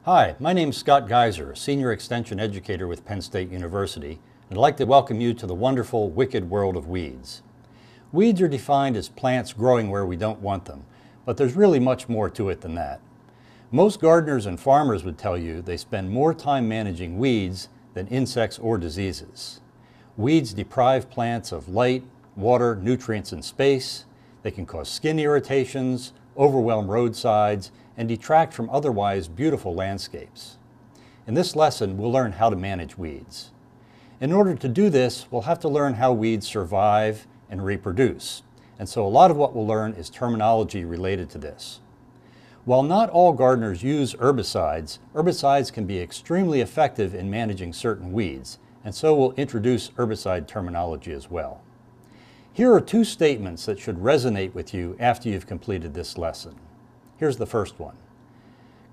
Hi, my name is Scott Geiser, a Senior Extension Educator with Penn State University, and I'd like to welcome you to the wonderful, wicked world of weeds. Weeds are defined as plants growing where we don't want them, but there's really much more to it than that. Most gardeners and farmers would tell you they spend more time managing weeds than insects or diseases. Weeds deprive plants of light, water, nutrients, and space. They can cause skin irritations, overwhelm roadsides, and detract from otherwise beautiful landscapes. In this lesson, we'll learn how to manage weeds. In order to do this, we'll have to learn how weeds survive and reproduce. And so a lot of what we'll learn is terminology related to this. While not all gardeners use herbicides, herbicides can be extremely effective in managing certain weeds, and so we'll introduce herbicide terminology as well. Here are two statements that should resonate with you after you've completed this lesson. Here's the first one.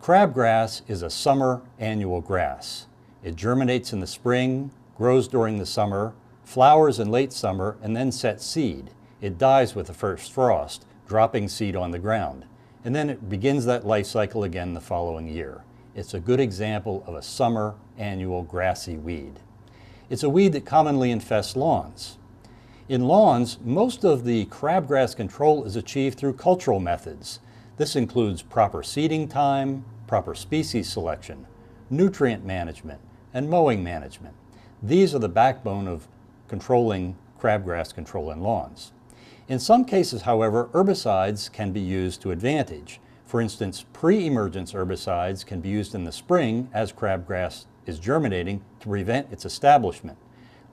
Crabgrass is a summer annual grass. It germinates in the spring, grows during the summer, flowers in late summer, and then sets seed. It dies with the first frost, dropping seed on the ground. And then it begins that life cycle again the following year. It's a good example of a summer annual grassy weed. It's a weed that commonly infests lawns. In lawns, most of the crabgrass control is achieved through cultural methods. This includes proper seeding time, proper species selection, nutrient management, and mowing management. These are the backbone of controlling crabgrass control in lawns. In some cases, however, herbicides can be used to advantage. For instance, pre-emergence herbicides can be used in the spring as crabgrass is germinating to prevent its establishment.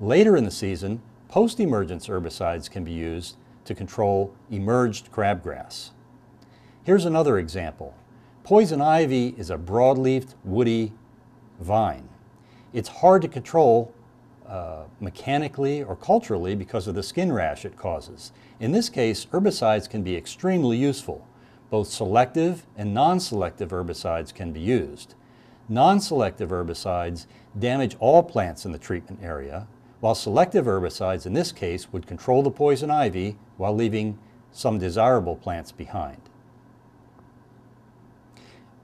Later in the season, post-emergence herbicides can be used to control emerged crabgrass. Here's another example. Poison ivy is a broadleafed, woody vine. It's hard to control mechanically or culturally because of the skin rash it causes. In this case, herbicides can be extremely useful. Both selective and non-selective herbicides can be used. Non-selective herbicides damage all plants in the treatment area, while selective herbicides in this case would control the poison ivy while leaving some desirable plants behind.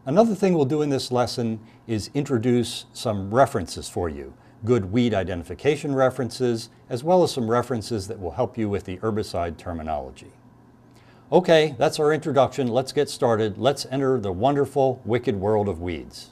Another thing we'll do in this lesson is introduce some references for you. Good weed identification references, as well as some references that will help you with the herbicide terminology. Okay, that's our introduction. Let's get started. Let's enter the wonderful, wicked world of weeds.